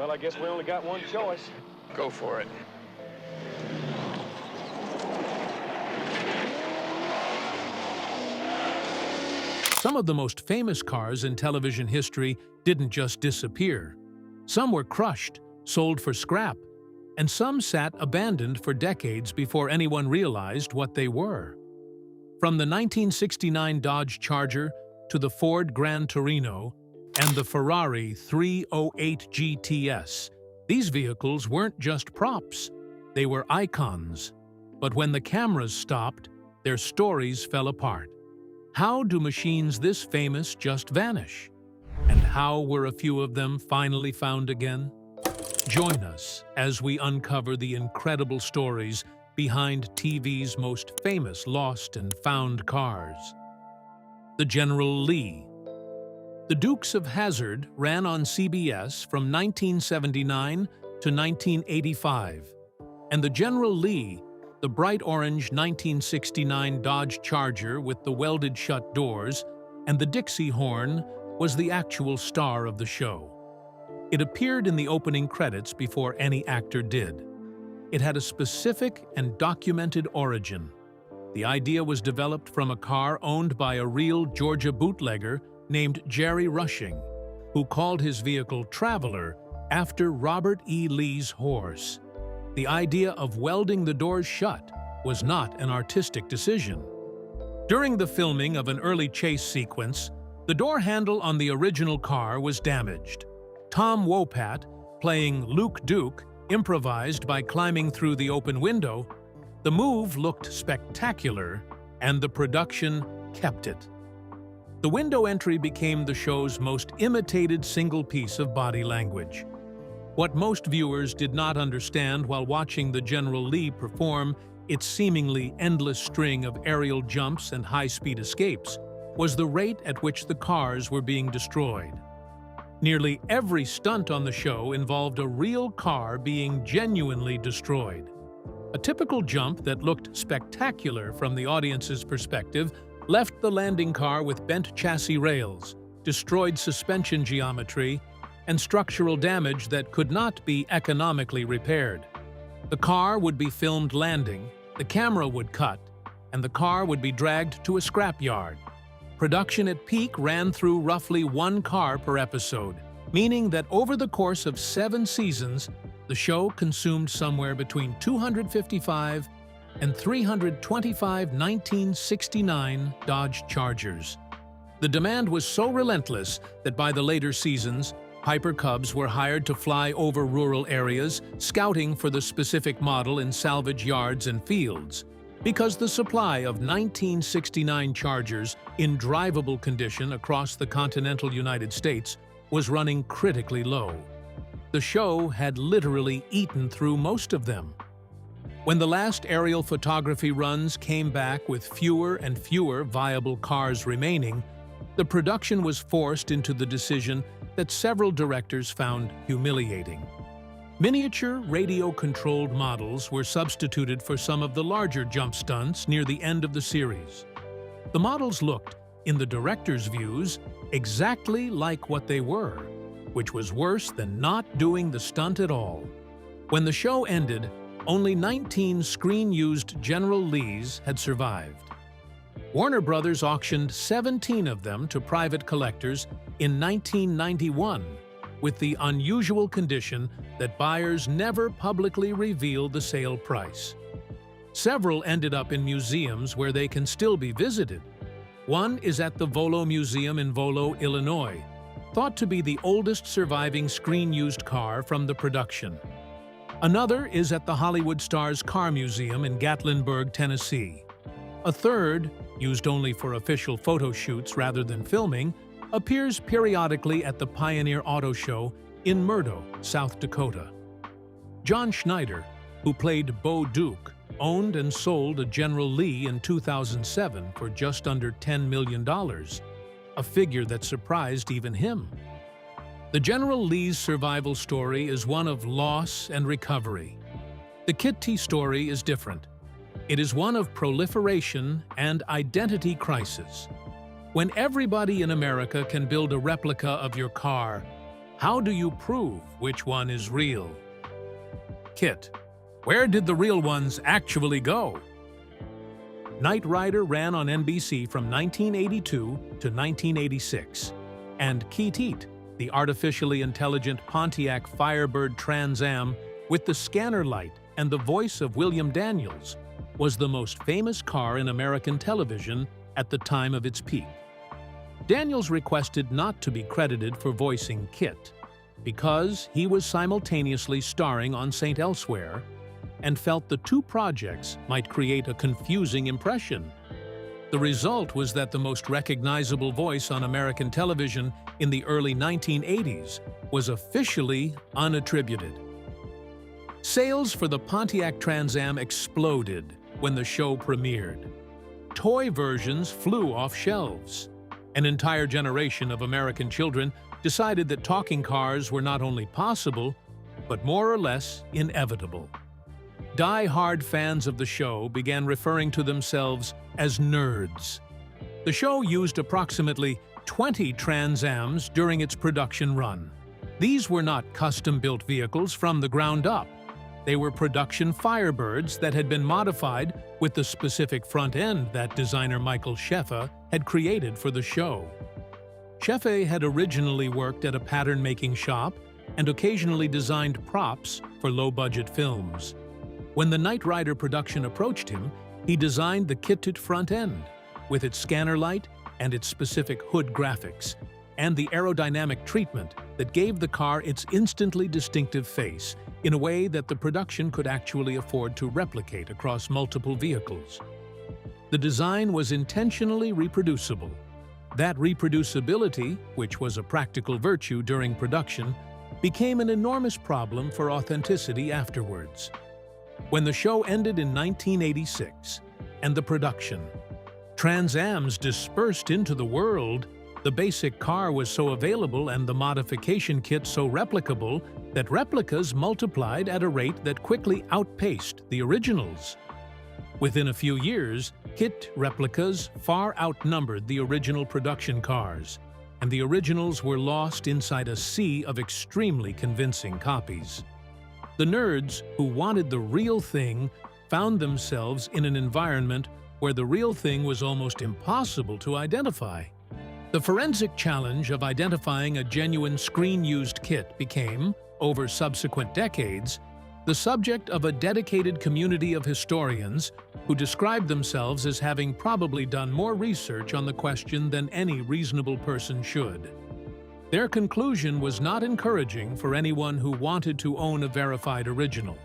Well, I guess we only got one choice. Go for it. Some of the most famous cars in television history didn't just disappear. Some were crushed, sold for scrap, and some sat abandoned for decades before anyone realized what they were. From the 1969 Dodge Charger to the Ford Gran Torino and the Ferrari 308 GTS, these vehicles weren't just props, they were icons. But when the cameras stopped, their stories fell apart. How do machines this famous just vanish? And how were a few of them finally found again? Join us as we uncover the incredible stories behind TV's most famous lost and found cars. The General Lee. The Dukes of Hazzard ran on CBS from 1979 to 1985, and the General Lee, the bright orange 1969 Dodge Charger with the welded-shut doors and the Dixie horn, was the actual star of the show. It appeared in the opening credits before any actor did. It had a specific and documented origin. The idea was developed from a car owned by a real Georgia bootlegger named Jerry Rushing, who called his vehicle Traveler after Robert E. Lee's horse. The idea of welding the doors shut was not an artistic decision. During the filming of an early chase sequence, the door handle on the original car was damaged. Tom Wopat, playing Luke Duke, improvised by climbing through the open window. The move looked spectacular, and the production kept it. The window entry became the show's most imitated single piece of body language. What most viewers did not understand while watching the General Lee perform its seemingly endless string of aerial jumps and high-speed escapes was the rate at which the cars were being destroyed. Nearly every stunt on the show involved a real car being genuinely destroyed. A typical jump that looked spectacular from the audience's perspective left the landing car with bent chassis rails, destroyed suspension geometry, and structural damage that could not be economically repaired. The car would be filmed landing, the camera would cut, and the car would be dragged to a scrapyard. Production at peak ran through roughly one car per episode, meaning that over the course of 7 seasons, the show consumed somewhere between 255 and 325 1969 Dodge Chargers. The demand was so relentless that by the later seasons, Piper Cubs were hired to fly over rural areas, scouting for the specific model in salvage yards and fields. Because the supply of 1969 Chargers in drivable condition across the continental United States was running critically low. The show had literally eaten through most of them. When the last aerial photography runs came back with fewer and fewer viable cars remaining, the production was forced into the decision that several directors found humiliating. Miniature radio-controlled models were substituted for some of the larger jump stunts near the end of the series. The models looked, in the director's views, exactly like what they were, which was worse than not doing the stunt at all. When the show ended, only 19 screen-used General Lees had survived. Warner Brothers auctioned 17 of them to private collectors in 1991, with the unusual condition that buyers never publicly revealed the sale price. Several ended up in museums where they can still be visited. One is at the Volo Museum in Volo, Illinois, thought to be the oldest surviving screen-used car from the production. Another is at the Hollywood Stars Car Museum in Gatlinburg, Tennessee. A third, used only for official photo shoots rather than filming, appears periodically at the Pioneer Auto Show in Murdo, South Dakota. John Schneider, who played Bo Duke, owned and sold a General Lee in 2007 for just under $10 million, a figure that surprised even him. The General Lee's survival story is one of loss and recovery. The KITT story is different. It is one of proliferation and identity crisis. When everybody in America can build a replica of your car, How do you prove which one is real? KITT. Where did the real ones actually go? Knight Rider ran on NBC from 1982 to 1986, and KITT, the artificially intelligent Pontiac Firebird Trans Am with the scanner light and the voice of William Daniels, was the most famous car in American television at the time of its peak. Daniels requested not to be credited for voicing KITT because he was simultaneously starring on St. Elsewhere and felt the two projects might create a confusing impression. The result was that the most recognizable voice on American television in the early 1980s was officially unattributed. Sales for the Pontiac Trans Am exploded when the show premiered. Toy versions flew off shelves. An entire generation of American children decided that talking cars were not only possible, but more or less inevitable. Die-hard fans of the show began referring to themselves as nerds. The show used approximately 20 Trans Ams during its production run. These were not custom-built vehicles from the ground up. They were production Firebirds that had been modified with the specific front end that designer Michael Scheffe had created for the show. Scheffe had originally worked at a pattern-making shop and occasionally designed props for low-budget films. When the Knight Rider production approached him, he designed the KITT front end, with its scanner light and its specific hood graphics, and the aerodynamic treatment that gave the car its instantly distinctive face in a way that the production could actually afford to replicate across multiple vehicles. The design was intentionally reproducible. That reproducibility, which was a practical virtue during production, became an enormous problem for authenticity afterwards. When the show ended in 1986, and the production, Trans Ams dispersed into the world, the basic car was so available and the modification kit so replicable that replicas multiplied at a rate that quickly outpaced the originals. Within a few years, KITT replicas far outnumbered the original production cars, and the originals were lost inside a sea of extremely convincing copies. The nerds who wanted the real thing found themselves in an environment where the real thing was almost impossible to identify. The forensic challenge of identifying a genuine screen-used KITT became, over subsequent decades, the subject of a dedicated community of historians who described themselves as having probably done more research on the question than any reasonable person should. Their conclusion was not encouraging for anyone who wanted to own a verified original.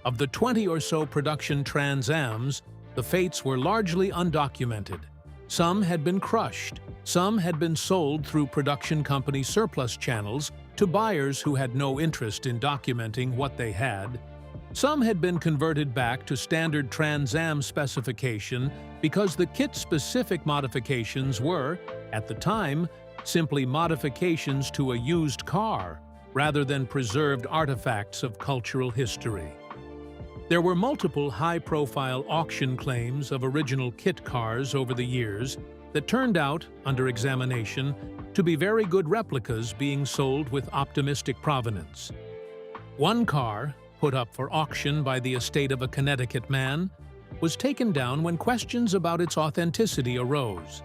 Of the 20 or so production Trans Ams, the fates were largely undocumented. Some had been crushed, some had been sold through production company surplus channels to buyers who had no interest in documenting what they had. Some had been converted back to standard Trans Am specification because the KITT-specific modifications were, at the time, simply modifications to a used car, rather than preserved artifacts of cultural history. There were multiple high-profile auction claims of original KITT cars over the years that turned out, under examination, to be very good replicas being sold with optimistic provenance. One car, put up for auction by the estate of a Connecticut man, was taken down when questions about its authenticity arose.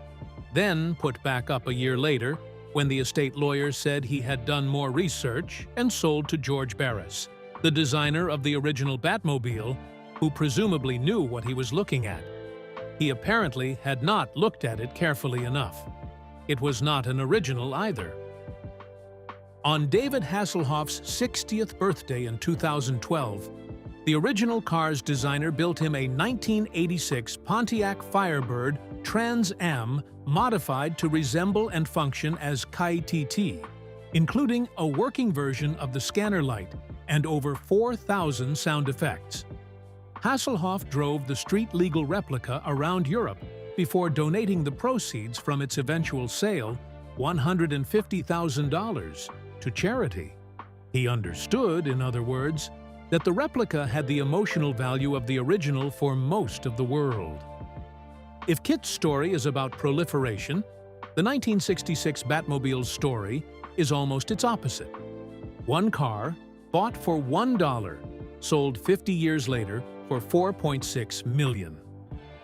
Then put back up a year later, when the estate lawyer said he had done more research and sold to George Barris, the designer of the original Batmobile, who presumably knew what he was looking at. He apparently had not looked at it carefully enough. It was not an original either. On David Hasselhoff's 60th birthday in 2012, the original car's designer built him a 1986 Pontiac Firebird Trans Am modified to resemble and function as KITT, including a working version of the scanner light and over 4,000 sound effects. Hasselhoff drove the street-legal replica around Europe before donating the proceeds from its eventual sale, $150,000, to charity. He understood, in other words, that the replica had the emotional value of the original for most of the world. If KITT's story is about proliferation, the 1966 Batmobile's story is almost its opposite. One car, bought for $1, sold 50 years later for $4.6 million.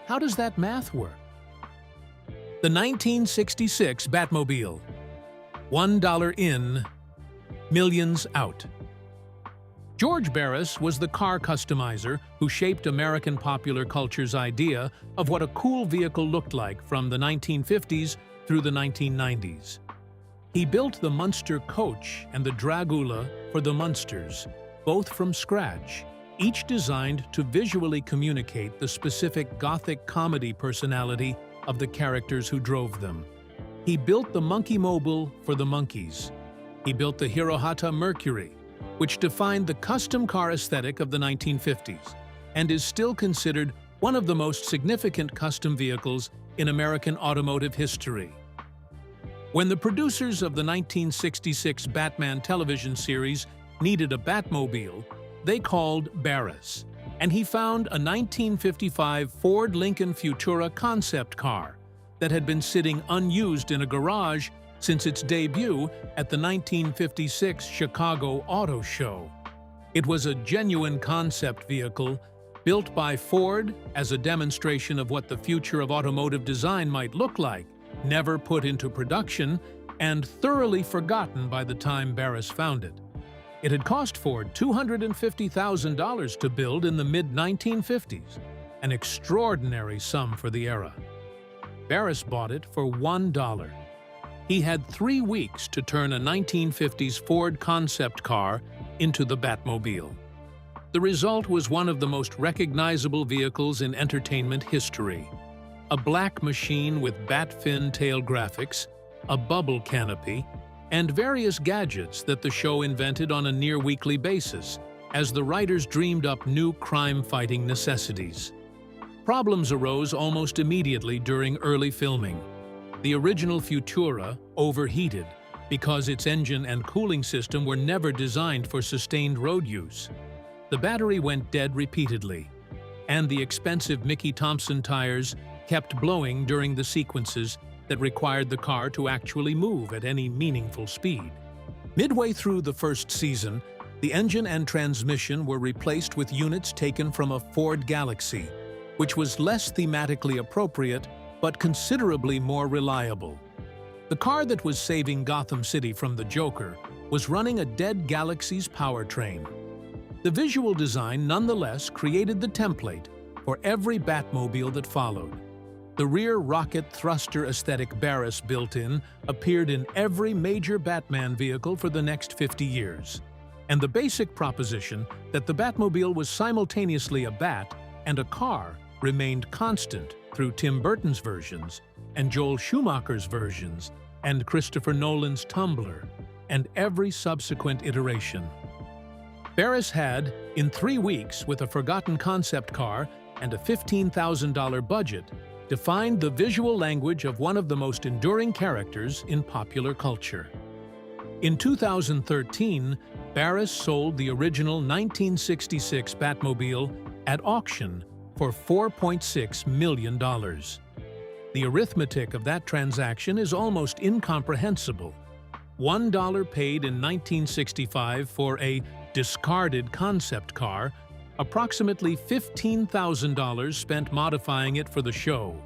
How does that math work? The 1966 Batmobile. $1 in, millions out. George Barris was the car customizer who shaped American popular culture's idea of what a cool vehicle looked like from the 1950s through the 1990s. He built the Munster coach and the Dragula for the Munsters, both from scratch, each designed to visually communicate the specific Gothic comedy personality of the characters who drove them. He built the Monkey Mobile for the monkeys. He built the Hirohata Mercury, which defined the custom car aesthetic of the 1950s and is still considered one of the most significant custom vehicles in American automotive history. When the producers of the 1966 Batman television series needed a Batmobile, they called Barris, and he found a 1955 Ford Lincoln Futura concept car that had been sitting unused in a garage since its debut at the 1956 Chicago Auto Show. It was a genuine concept vehicle built by Ford as a demonstration of what the future of automotive design might look like, never put into production, and thoroughly forgotten by the time Barris found it. It had cost Ford $250,000 to build in the mid-1950s, an extraordinary sum for the era. Barris bought it for $1. He had 3 weeks to turn a 1950s Ford concept car into the Batmobile. The result was one of the most recognizable vehicles in entertainment history. A black machine with bat fin tail graphics, a bubble canopy, and various gadgets that the show invented on a near-weekly basis as the writers dreamed up new crime-fighting necessities. Problems arose almost immediately during early filming. The original Futura overheated because its engine and cooling system were never designed for sustained road use. The battery went dead repeatedly, and the expensive Mickey Thompson tires kept blowing during the sequences that required the car to actually move at any meaningful speed. Midway through the first season, the engine and transmission were replaced with units taken from a Ford Galaxy, which was less thematically appropriate but considerably more reliable. The car that was saving Gotham City from the Joker was running a dead Galaxy's powertrain. The visual design nonetheless created the template for every Batmobile that followed. The rear rocket thruster aesthetic Barris built in appeared in every major Batman vehicle for the next 50 years. And the basic proposition that the Batmobile was simultaneously a bat and a car remained constant through Tim Burton's versions, and Joel Schumacher's versions, and Christopher Nolan's Tumbler, and every subsequent iteration. Barris had, in 3 weeks with a forgotten concept car and a $15,000 budget, defined the visual language of one of the most enduring characters in popular culture. In 2013, Barris sold the original 1966 Batmobile at auction for $4.6 million. The arithmetic of that transaction is almost incomprehensible. $1 paid in 1965 for a discarded concept car, approximately $15,000 spent modifying it for the show,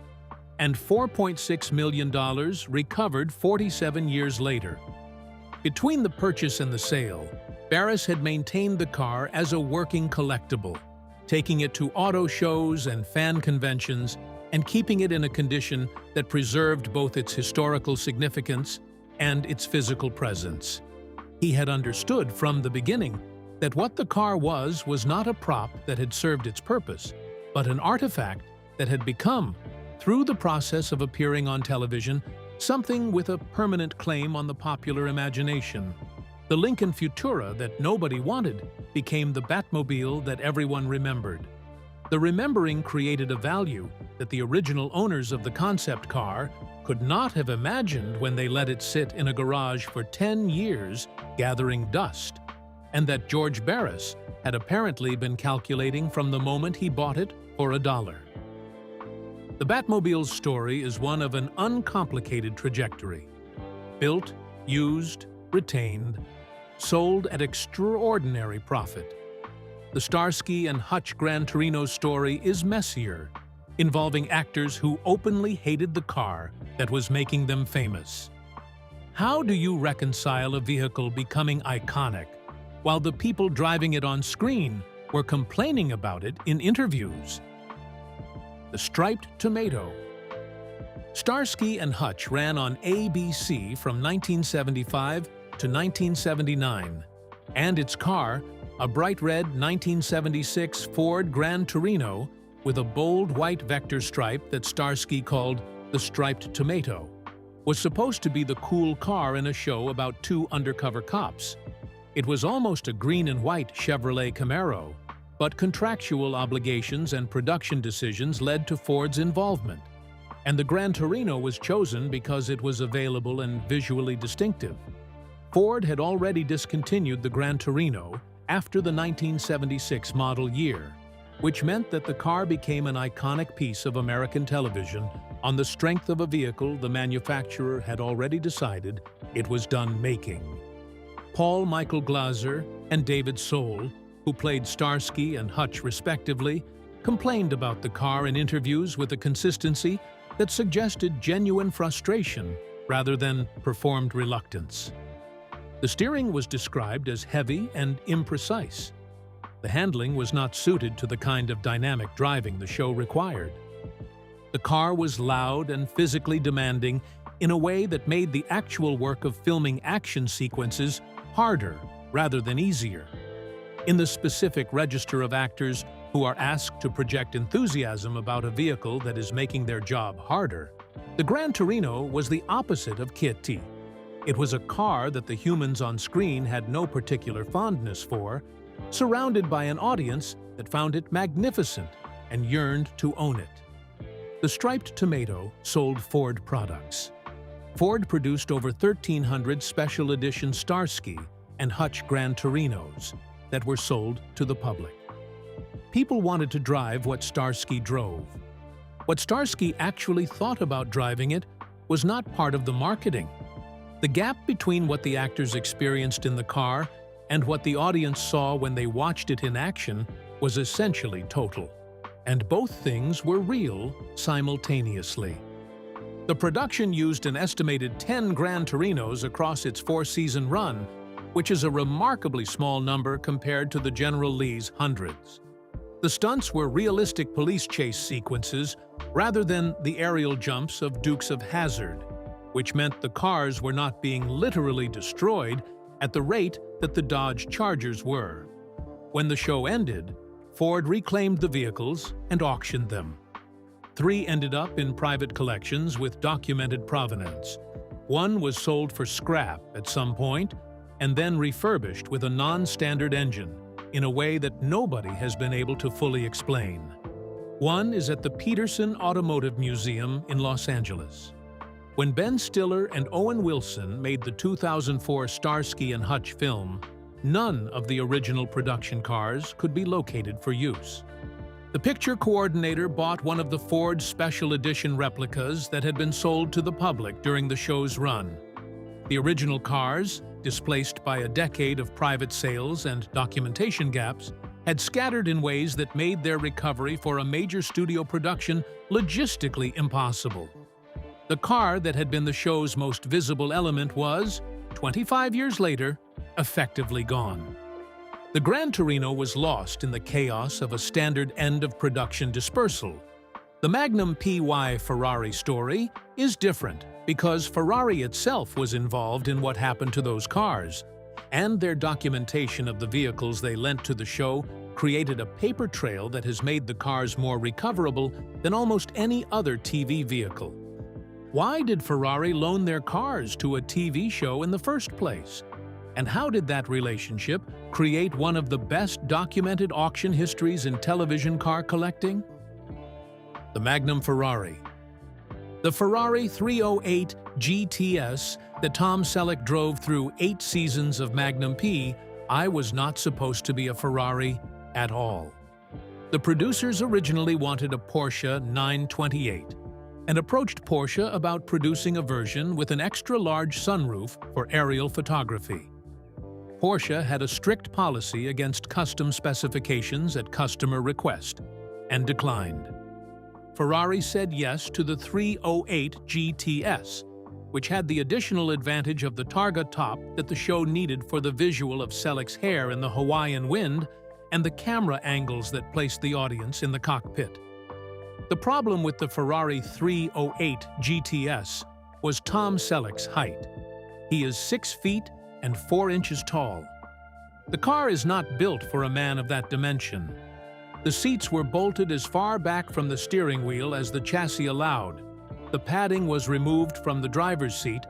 and $4.6 million recovered 47 years later. Between the purchase and the sale, Barris had maintained the car as a working collectible, taking it to auto shows and fan conventions and keeping it in a condition that preserved both its historical significance and its physical presence. He had understood from the beginning that what the car was not a prop that had served its purpose, but an artifact that had become, through the process of appearing on television, something with a permanent claim on the popular imagination. The Lincoln Futura that nobody wanted became the Batmobile that everyone remembered. The remembering created a value that the original owners of the concept car could not have imagined when they let it sit in a garage for 10 years gathering dust, and that George Barris had apparently been calculating from the moment he bought it for $1. The Batmobile's story is one of an uncomplicated trajectory. Built, used, retained, sold at extraordinary profit. The Starsky and Hutch Gran Torino story is messier, involving actors who openly hated the car that was making them famous. How do you reconcile a vehicle becoming iconic while the people driving it on screen were complaining about it in interviews? The striped tomato. Starsky and Hutch ran on ABC from 1975 to 1979, and its car, a bright red 1976 Ford Gran Torino with a bold white vector stripe that Starsky called the striped tomato, was supposed to be the cool car in a show about two undercover cops. It was almost a green and white Chevrolet Camaro, but contractual obligations and production decisions led to Ford's involvement, and the Gran Torino was chosen because it was available and visually distinctive. Ford had already discontinued the Gran Torino after the 1976 model year, which meant that the car became an iconic piece of American television on the strength of a vehicle the manufacturer had already decided it was done making. Paul Michael Glaser and David Soul, who played Starsky and Hutch respectively, complained about the car in interviews with a consistency that suggested genuine frustration rather than performed reluctance. The steering was described as heavy and imprecise. The handling was not suited to the kind of dynamic driving the show required. The car was loud and physically demanding in a way that made the actual work of filming action sequences harder rather than easier. In the specific register of actors who are asked to project enthusiasm about a vehicle that is making their job harder, the Gran Torino was the opposite of KITT. It was a car that the humans on screen had no particular fondness for, surrounded by an audience that found it magnificent and yearned to own it. The striped tomato sold Ford products. Ford produced over 1,300 special edition Starsky and Hutch Gran Torinos that were sold to the public. People wanted to drive what Starsky drove. What Starsky actually thought about driving it was not part of the marketing. The gap between what the actors experienced in the car and what the audience saw when they watched it in action was essentially total. And both things were real simultaneously. The production used an estimated 10 Gran Torinos across its four-season run, which is a remarkably small number compared to the General Lee's hundreds. The stunts were realistic police chase sequences rather than the aerial jumps of Dukes of Hazzard, which meant the cars were not being literally destroyed at the rate that the Dodge Chargers were. When the show ended, Ford reclaimed the vehicles and auctioned them. 3 ended up in private collections with documented provenance. 1 was sold for scrap at some point and then refurbished with a non-standard engine in a way that nobody has been able to fully explain. 1 is at the Peterson Automotive Museum in Los Angeles. When Ben Stiller and Owen Wilson made the 2004 Starsky and Hutch film, none of the original production cars could be located for use. The picture coordinator bought one of the Ford Special Edition replicas that had been sold to the public during the show's run. The original cars, displaced by a decade of private sales and documentation gaps, had scattered in ways that made their recovery for a major studio production logistically impossible. The car that had been the show's most visible element was, 25 years later, effectively gone. The Gran Torino was lost in the chaos of a standard end-of-production dispersal. The Magnum P.I. Ferrari story is different because Ferrari itself was involved in what happened to those cars, and their documentation of the vehicles they lent to the show created a paper trail that has made the cars more recoverable than almost any other TV vehicle. Why did Ferrari loan their cars to a TV show in the first place? And how did that relationship create one of the best documented auction histories in television car collecting? The Magnum Ferrari. The Ferrari 308 GTS that Tom Selleck drove through 8 seasons of Magnum P.I. was not supposed to be a Ferrari at all. The producers originally wanted a Porsche 928. and approached Porsche about producing a version with an extra-large sunroof for aerial photography. Porsche had a strict policy against custom specifications at customer request and declined. Ferrari said yes to the 308 GTS, which had the additional advantage of the targa top that the show needed for the visual of Selic's hair in the Hawaiian wind and the camera angles that placed the audience in the cockpit. The problem with the Ferrari 308 GTS was Tom Selic's height. He is 6 feet and 4 inches tall. The car is not built for a man of that dimension. The seats were bolted as far back from the steering wheel as the chassis allowed. The padding was removed from the driver's seat,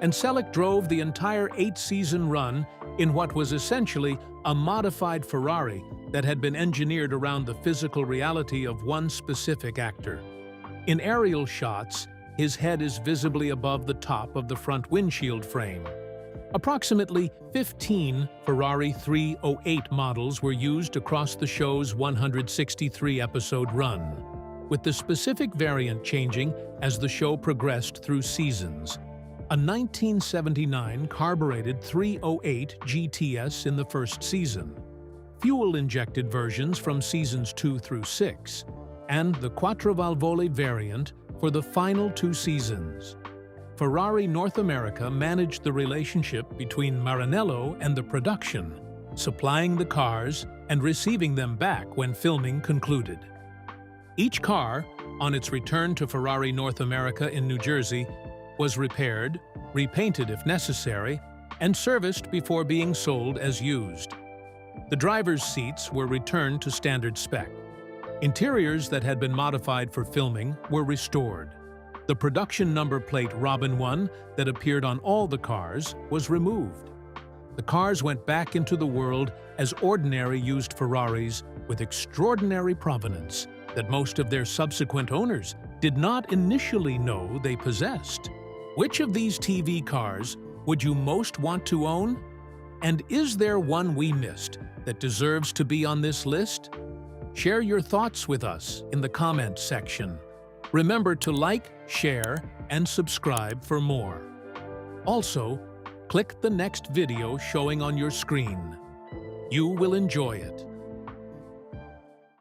and Selic drove the entire 8-season run in what was essentially a modified Ferrari that had been engineered around the physical reality of one specific actor. In aerial shots, his head is visibly above the top of the front windshield frame. Approximately 15 Ferrari 308 models were used across the show's 163-episode run, with the specific variant changing as the show progressed through seasons. A 1979 carbureted 308 GTS in the first season, fuel-injected versions from seasons 2 through 6, and the Quattrovalvole variant for the final 2 seasons. Ferrari North America managed the relationship between Maranello and the production, supplying the cars and receiving them back when filming concluded. Each car, on its return to Ferrari North America in New Jersey, was repaired, repainted if necessary, and serviced before being sold as used. The driver's seats were returned to standard spec. Interiors that had been modified for filming were restored. The production number plate Robin 1 that appeared on all the cars was removed. The cars went back into the world as ordinary used Ferraris with extraordinary provenance that most of their subsequent owners did not initially know they possessed. Which of these TV cars would you most want to own? And is there one we missed that deserves to be on this list? Share your thoughts with us in the comments section. Remember to like, share, and subscribe for more. Also, click the next video showing on your screen. You will enjoy it.